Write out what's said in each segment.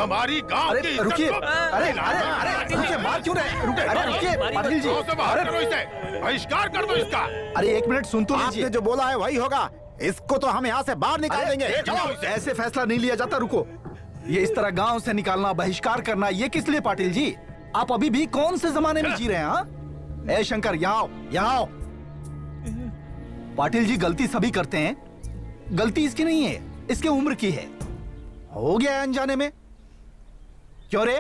हमारी गांव की इज्जत रुकिए, को- अरे अरे अरे रुकिए, मार क्यों रहे? रुकिए, अरे रुकिए पाटिल जी, गांव से बाहर करो इसे, बहिष्कार कर दो इसका। अरे एक मिनट सुन तो लीजिए। आपने जो बोला है वही होगा। इसको तो हम यहाँ से बाहर निकाल अरे, देंगे। चलो, ऐसे फैसला नहीं लिया जाता। रुको, ये इस तरह गांव से निकालना, बहिष्कार करना, ये किस लिए पाटिल जी? आप अभी भी कौन से जमाने में जी रहे हैं? हाँ? ए शंकर, यहाँ आओ, यहाँ आओ। पाटिल जी, गलती सभी करते हैं, गलती इसकी नहीं है, इसके उम्र की है। हो गया है अनजाने में। क्यों रे,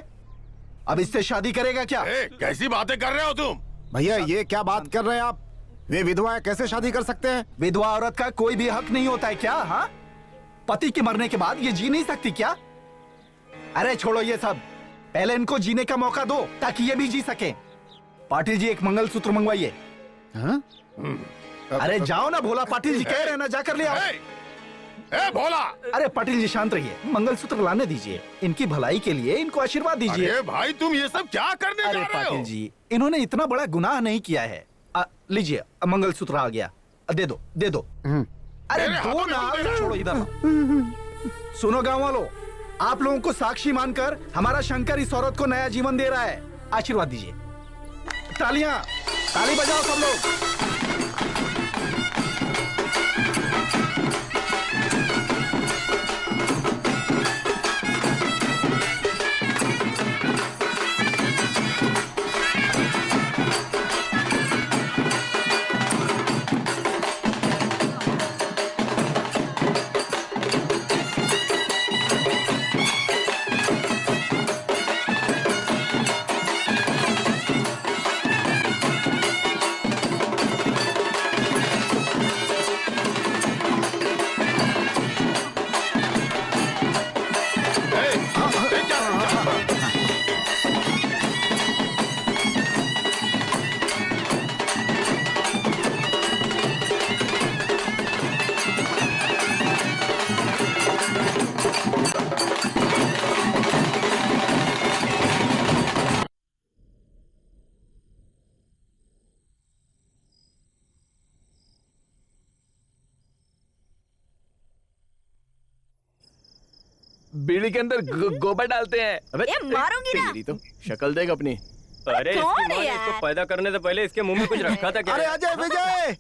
अब इससे शादी करेगा क्या? कैसी बातें कर रहे हो तुम? भैया ये क्या बात कर रहे हैं आप? वे विधवा कैसे शादी कर सकते हैं? विधवा औरत का कोई भी हक नहीं होता है क्या? हाँ, पति के मरने के बाद ये जी नहीं सकती क्या? अरे छोड़ो ये सब, पहले इनको जीने का मौका दो ताकि ये भी जी सके। पाटिल जी, एक मंगलसूत्र मंगवाइए। हाँ? अरे जाओ ना, भोला पाटिल जी कह रहे हैं ना, जाकर ले आओ। ए भोला! अरे पाटिल जी शांत रहिए, मंगलसूत्र लाने दीजिए, इनकी भलाई के लिए इनको आशीर्वाद दीजिए। अरे भाई तुम ये सब क्या करने जा अरे रहे हो? पाटिल जी, इन्होंने इतना बड़ा गुनाह नहीं किया है। लीजिए, मंगलसूत्र आ गया, दे दो दे दो। अरे दो ना, छोड़ो इधर। सुनो गाँव वालों, आप लोगों को साक्षी मानकर हमारा शंकर इस औरत को नया जीवन दे रहा है। आशीर्वाद दीजिए। तालियां, ताली बजाओ सब लोग। बीड़ी के अंदर गोबर डालते हैं। अबे मारूंगी ना। तेरी तो शक्ल देख अपनी। अरे इसकी माँ ने इसको पैदा करने से पहले इसके मुंह में कुछ रखा था क्या? अरे अजय विजय,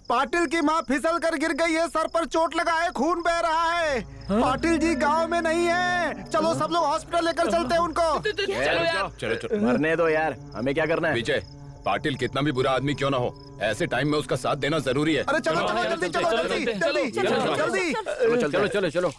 पाटिल की माँ फिसल कर गिर गई है, सर पर चोट लगा है, खून बह रहा है। पाटिल जी गांव में नहीं है, चलो सब लोग हॉस्पिटल लेकर चलते हैं उनको। चलो चलो, मरने दो यार, हमें क्या करना है? विजय, पाटिल कितना भी बुरा आदमी क्यों ना हो, ऐसे टाइम में उसका साथ देना जरूरी है। अरे चलो चलो जल्दी, चलो जल्दी जल्दी जल्दी। चलो चलो चलो।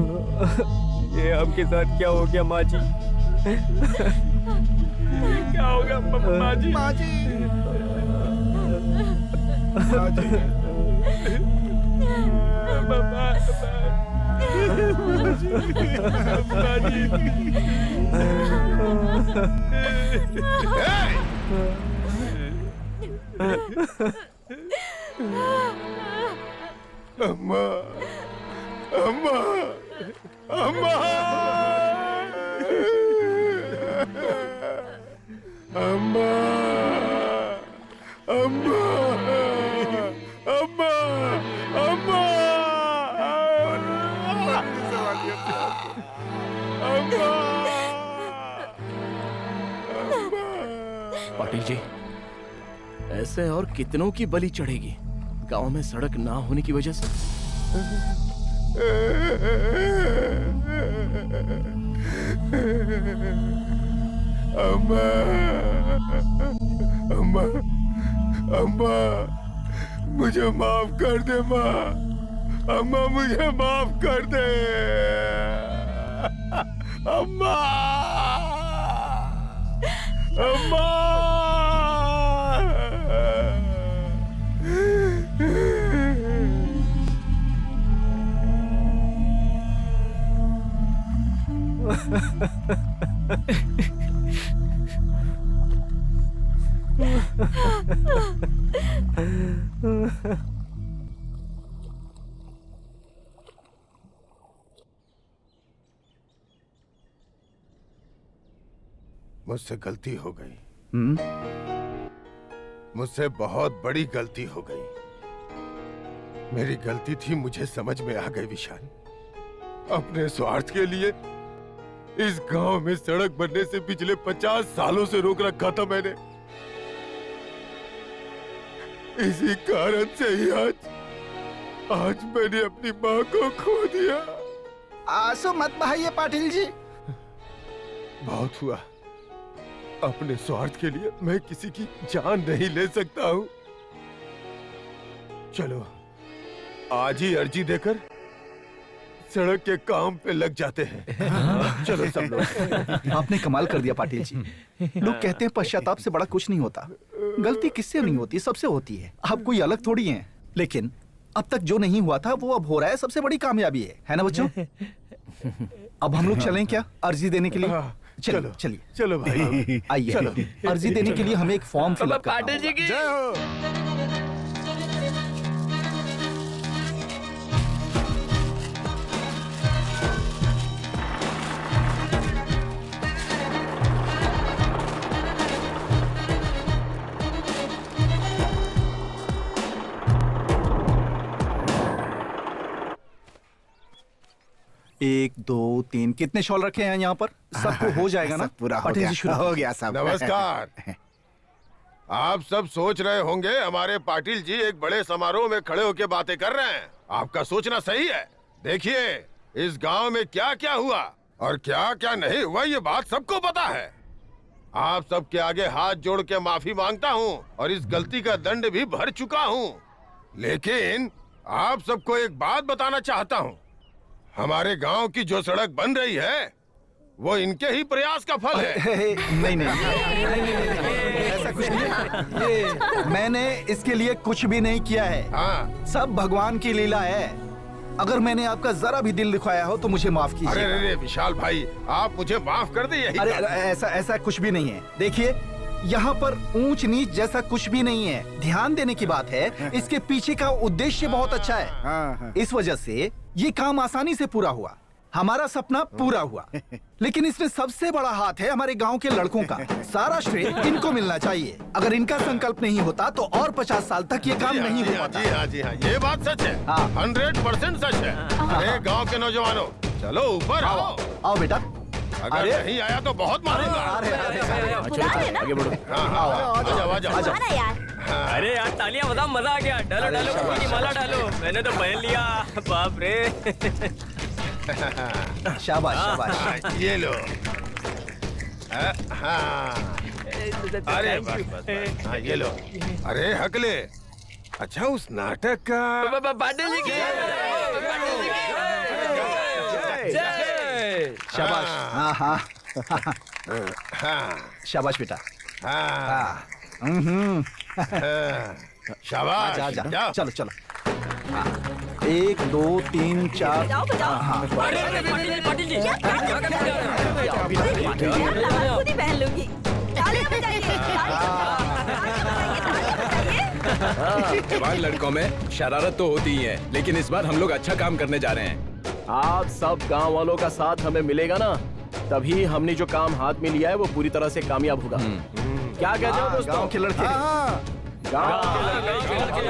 ये आपके साथ क्या हो गया माँ जी? क्या हो गया माँ जी? माँ जी, माँ जी। अम्मा, अम्मा, अम्मा, अम्मा, अम्मा, अम्मा, अम्मा, पाटिल जी, ऐसे और कितनों की बलि चढ़ेगी गांव में सड़क ना होने की वजह से? अम्मा, अम्मा, अम्मा, मुझे माफ कर दे माँ। अम्मा मुझे माफ कर दे। अम्मा, अम्मा। मुझसे गलती हो गई, हम्म? मुझसे बहुत बड़ी गलती हो गई। मेरी गलती थी, मुझे समझ में आ गई विशाल। अपने स्वार्थ के लिए इस गांव में सड़क बनने से पिछले 50 सालों से रोक रखा था मैंने। इसी कारण से ही आज मैंने अपनी माँ को खो दिया। आंसू मत बहाइए पाटिल जी। बहुत हुआ। अपने स्वार्थ के लिए मैं किसी की जान नहीं ले सकता हूँ। चलो आज ही अर्जी देकर सड़क के काम पे लग जाते हैं। चलो सब लोग। आपने कमाल कर दिया पाटिल जी। लोग कहते हैं पश्चाताप से बड़ा कुछ नहीं होता। गलती किससे नहीं होती, सबसे होती है। आप कोई अलग थोड़ी हैं। लेकिन अब तक जो नहीं हुआ था वो अब हो रहा है, सबसे बड़ी कामयाबी है ना बच्चों? अब हम लोग चलें क्या अर्जी देने के लिए? चलो चलिए। चलो भाई आइए। चलो। अर्जी देने के लिए हमें एक फॉर्म फिलअप करना पाटिल जी होगा। की जय हो। एक दो तीन, कितने शॉल रखे हैं यहाँ पर? सबको हो जाएगा ना? सब पूरा हो पाटिल गया, जी शुरू हो गया सब। नमस्कार। आप सब सोच रहे होंगे हमारे पाटिल जी एक बड़े समारोह में खड़े होकर बातें कर रहे हैं। आपका सोचना सही है। देखिए इस गांव में क्या क्या हुआ और क्या क्या नहीं हुआ, ये बात सबको पता है। आप सबके आगे हाथ जोड़ के माफी मांगता हूँ और इस गलती का दंड भी भर चुका हूँ। लेकिन आप सबको एक बात बताना चाहता हूँ, हमारे गांव की जो सड़क बन रही है वो इनके ही प्रयास का फल है। नहीं, ऐसा कुछ नहीं है। ये मैंने इसके लिए कुछ भी नहीं किया है। हाँ। सब भगवान की लीला है। अगर मैंने आपका जरा भी दिल दुखाया हो तो मुझे माफ अरे कीजिए। अरे विशाल भाई, आप मुझे माफ कर दे। यही अरे काफी है। ऐसा कुछ भी नहीं है। देखिए यहाँ पर ऊंच नीच जैसा कुछ भी नहीं है। ध्यान देने की बात है, इसके पीछे का उद्देश्य बहुत अच्छा है। हाँ। इस वजह से ये काम आसानी से पूरा हुआ, हमारा सपना पूरा हुआ। लेकिन इसमें सबसे बड़ा हाथ है हमारे गांव के लड़कों का। सारा श्रेय इनको मिलना चाहिए। अगर इनका संकल्प नहीं होता तो और 50 साल तक ये काम नहीं हो पाता। जी हाँ जी हाँ, ये बात सच है। हाँ। 100% सच है। अरे गांव के नौजवानों, चलो ऊपर आओ। आओ बेटा। अगर अरे नहीं आया तो बहुत मारूंगा। बुला रहे ना? आगे बढ़ो। हाँ, हाँ, आ जाओ आ जाओ। आना यार। अरे यार तालियां बजा, मजा आ गया। डालो डालो फूल की माला डालो। मैंने तो पहन लिया। बाप रे। शाबाश शाबाश। हाँ, ये लो। हाँ। अरे बस बस बस। हाँ ये लो। अरे हकले, अच्छा उस नाटक का पाटिल जी की जय। शाबाश। हाँ हाँ हाँ शाबाश बेटा। हाँ हम्म। शाबाश। जा जाओ। चलो चलो। हाँ। 1 2 3 4। बजाओ बजाओ। हाँ। पाटिल जी क्या खुद ही पहन लूंगी। तालियां बजाइए, तालियां जवान लड़कों में शरारत तो होती ही है, लेकिन इस बार हम लोग अच्छा काम करने जा रहे हैं। आप सब गांव वालों का साथ हमें मिलेगा ना, तभी हमने जो काम हाथ में लिया है वो पूरी तरह से कामयाब होगा। क्या कहते हो दोस्तों? गांव के लड़के। गांव के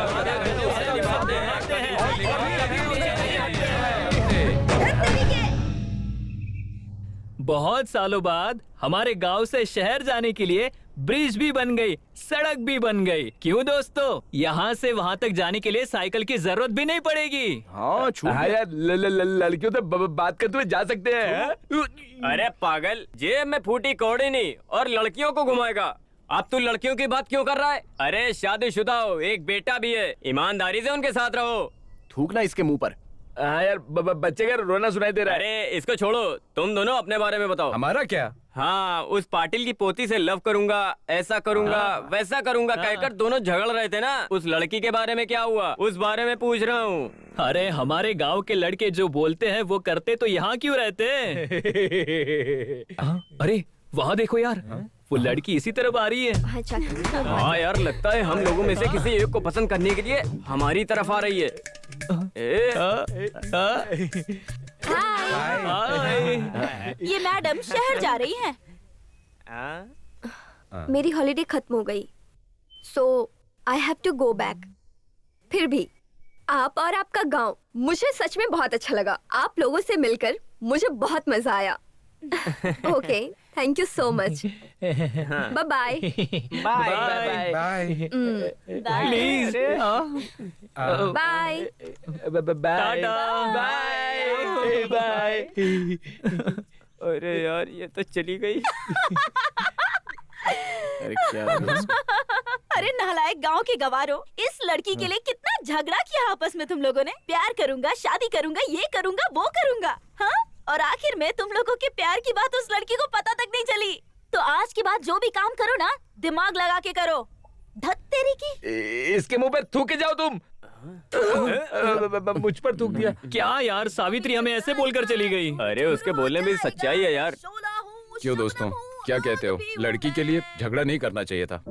बहुत सालों बाद हमारे गांव से शहर जाने के लिए ब्रिज भी बन गई, सड़क भी बन गई। क्यों दोस्तों? यहाँ से वहाँ तक जाने के लिए साइकिल की जरूरत भी नहीं पड़ेगी। हाँ छूट यार लड़कियों तो बात करते हुए जा सकते हैं। अरे पागल, जेब में फूटी कौड़ी नहीं और लड़कियों को घुमाएगा। अब तू लड़कियों की बात क्यों कर रहा है? अरे शादीशुदा हो, एक बेटा भी है, ईमानदारी से उनके साथ रहो। थूकना इसके मुंह पर। हाँ यार बच्चे का रोना सुनाई दे रहा है। अरे इसको छोड़ो, तुम दोनों अपने बारे में बताओ। हमारा क्या? हाँ, उस पाटिल की पोती से लव करूंगा, ऐसा करूंगा, वैसा करूंगा कहकर दोनों झगड़ रहे थे ना। उस लड़की के बारे में क्या हुआ, उस बारे में पूछ रहा हूँ। अरे हमारे गांव के लड़के जो बोलते हैं वो करते तो यहाँ क्यों रहते? अरे वहाँ देखो यार, वो लड़की इसी तरफ आ रही है। अच्छा हाँ यार, लगता है हम लोगों में से किसी एक को पसंद करने के लिए हमारी तरफ आ रही है। हाय, ये मैडम शहर जा रही हैं। मेरी हॉलिडे खत्म हो गई, so I have to go back. फिर भी आप और आपका गांव मुझे सच में बहुत अच्छा लगा। आप लोगों से मिलकर मुझे बहुत मजा आया। Okay, thank you so much. Bye bye. Bye bye. Please bye. Tata. Bye. अरे यार, ये तो चली गई। अरे क्या हुआ इसको? अरे नालायक गांव के गवारों, इस लड़की के लिए कितना झगड़ा किया आपस में तुम लोगों ने। प्यार करूंगा, शादी करूंगा, ये करूंगा, वो करूंगा, हाँ? और आखिर में तुम लोगों के प्यार की बात उस लड़की को पता तक नहीं चली। तो आज के बाद जो भी काम करो ना, दिमाग लगा के करो। धत तेरी की। इसके मुंह पे थूक के जाओ तुम। मुझ पर थूक दिया। क्या यार, सावित्री हमें ऐसे बोलकर चली गई। अरे उसके बोलने में सच्चाई है यार। क्यों दोस्तों, क्या कहते हो? लड़की के लिए झगड़ा नहीं करना चाहिए था।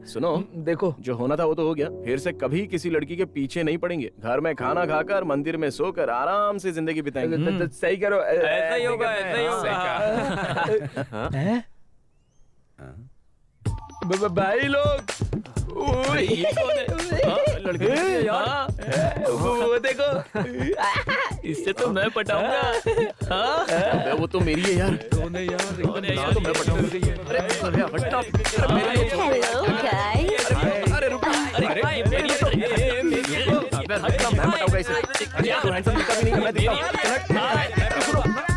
सुनो, देखो जो होना था वो तो हो गया। फिर से कभी किसी लड़की के पीछे नहीं पड़ेंगे। घर में खाना खाकर, मंदिर में सोकर आराम से जिंदगी बिताएंगे। सही करो, ऐसा ही होगा, ऐसा ही होगा। भाई लोग, ये कौन है? लड़की यार, वो देखो, इससे तो मैं पटाऊंगा। हाँ? वो तो मेरी है यार। कौन है यार? तो मैं पटाऊंगा। अरे हट आप। Hello guys. अरे रुको, अरे मेरी मैं पटाऊंगा इसे। तू हैंडसम दिखता भी नहीं, मैं दिखता हूँ।